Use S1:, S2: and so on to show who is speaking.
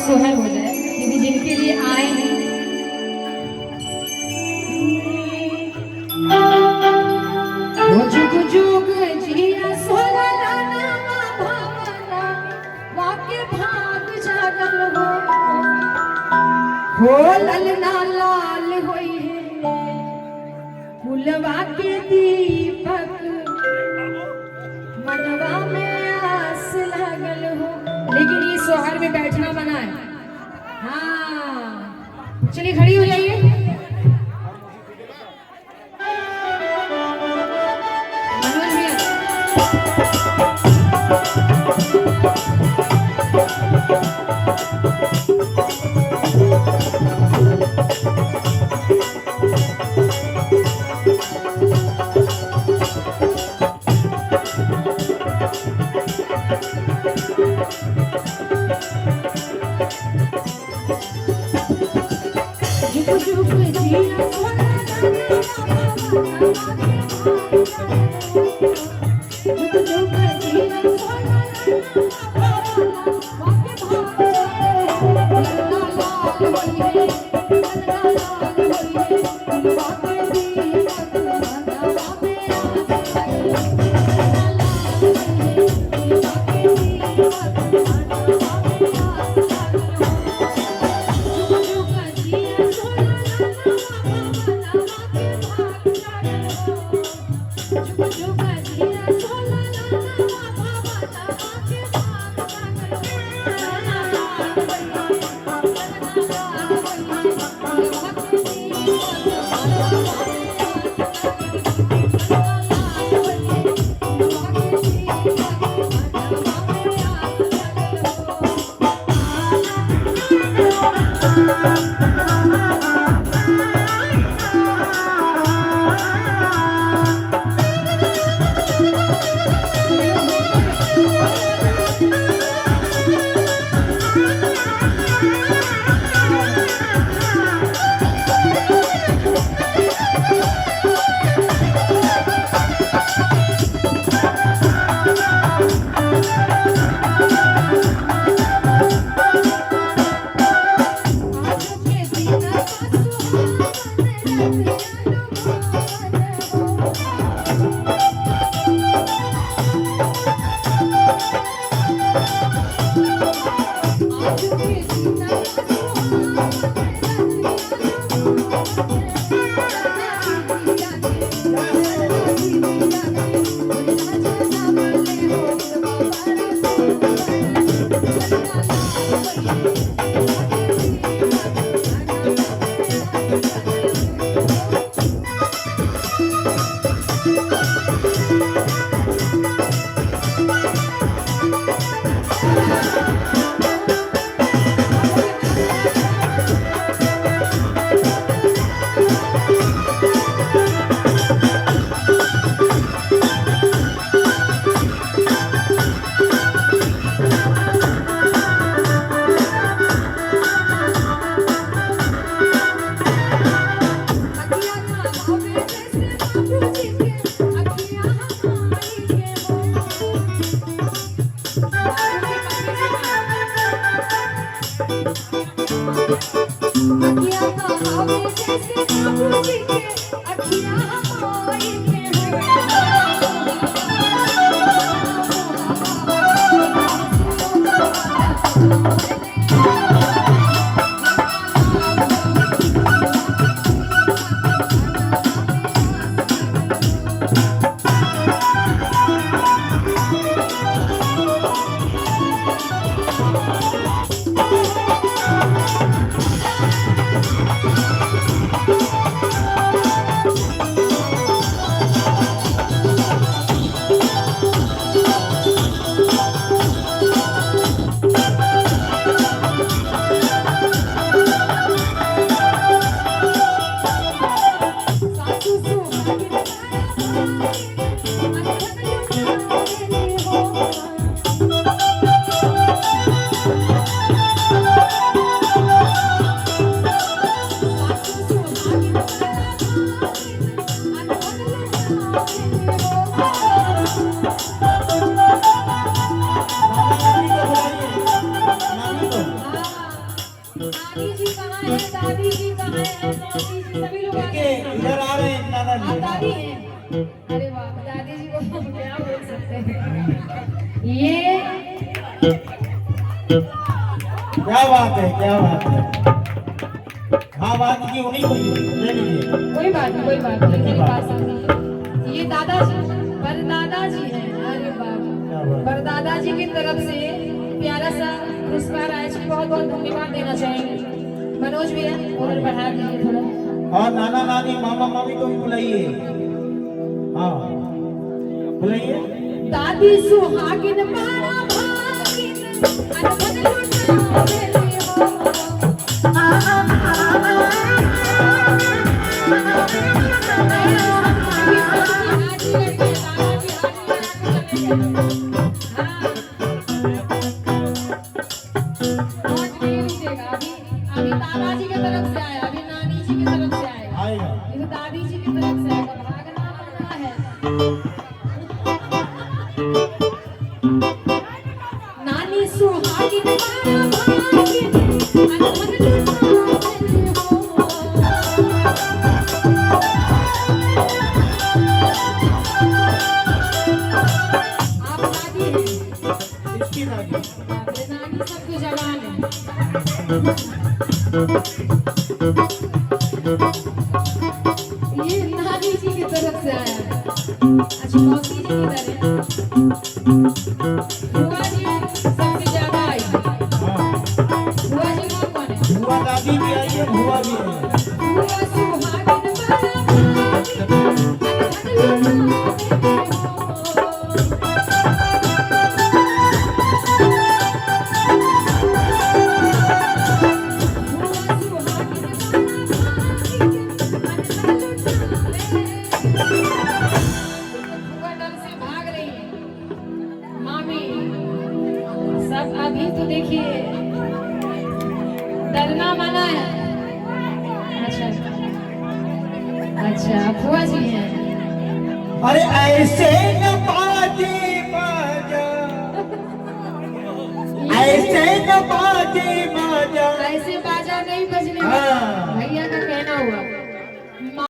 S1: सोहर हो जाए, क्योंकि जिनके लिए आए हैं वो जुग जुग जिया सोहरा नामा भावना वाके भाग जागल हो ललना लाल होई है फुलवा के दीपक मनवा में आस लागल हो। लेकिन ये सोहर में बैठना मना है। हाँ चलिए खड़ी हो जाइए। मनोज भैया करते हैं। ये
S2: क्या बात है, क्या बात है। हाँ बात की उन्हीं को ले लीजिए।
S1: कोई बात नहीं, कोई बात नहीं, मेरे पास आ गई। ये दादाजी, परदादाजी हैं। अरे बाप, परदादाजी की तरफ से प्यारा सा पुरस्कार आया जी, बहुत बहुत धन्यवाद देना चाहेंगे। मनोज भैया और बढ़ा दीजिए थोड़ा।
S2: और नाना नानी मामा मामी को भी बुलाइए। हाँ बुलाइए।
S1: दादी सुहागिन मारा भागिन अनबन लुटावे हो। अभी दादाजी की तरफ से आया, अभी नानी जी की तरफ से आएगा, अभी दादी जी की तरफ से आएगा। भागना पड़ना है। नानी सुहागिन मारा भागिन अनबन लुटावे हो। आप दादी हैं,
S2: इसकी दादी।
S1: आपके नानी सबके जवान है। ये नानी जी की तरफ से आया। अच्छा मौसी जी किधर है? बुआ जी सबसे ज्यादा आई। बुआ जी कौन है?
S2: बुआ दादी भी आई है, बुआ भी आई है।
S1: बुआ सुहागिन मारा भागिन अनबन लुटावे हो। सब अभी तो देखिए डरना मना है। अच्छा अच्छा फुआ जी हैं।
S2: अरे ऐसे न बाजे बाजा, ऐसे न बाजे बाजा।
S1: ऐसे बाजा नहीं बजने
S2: हाँ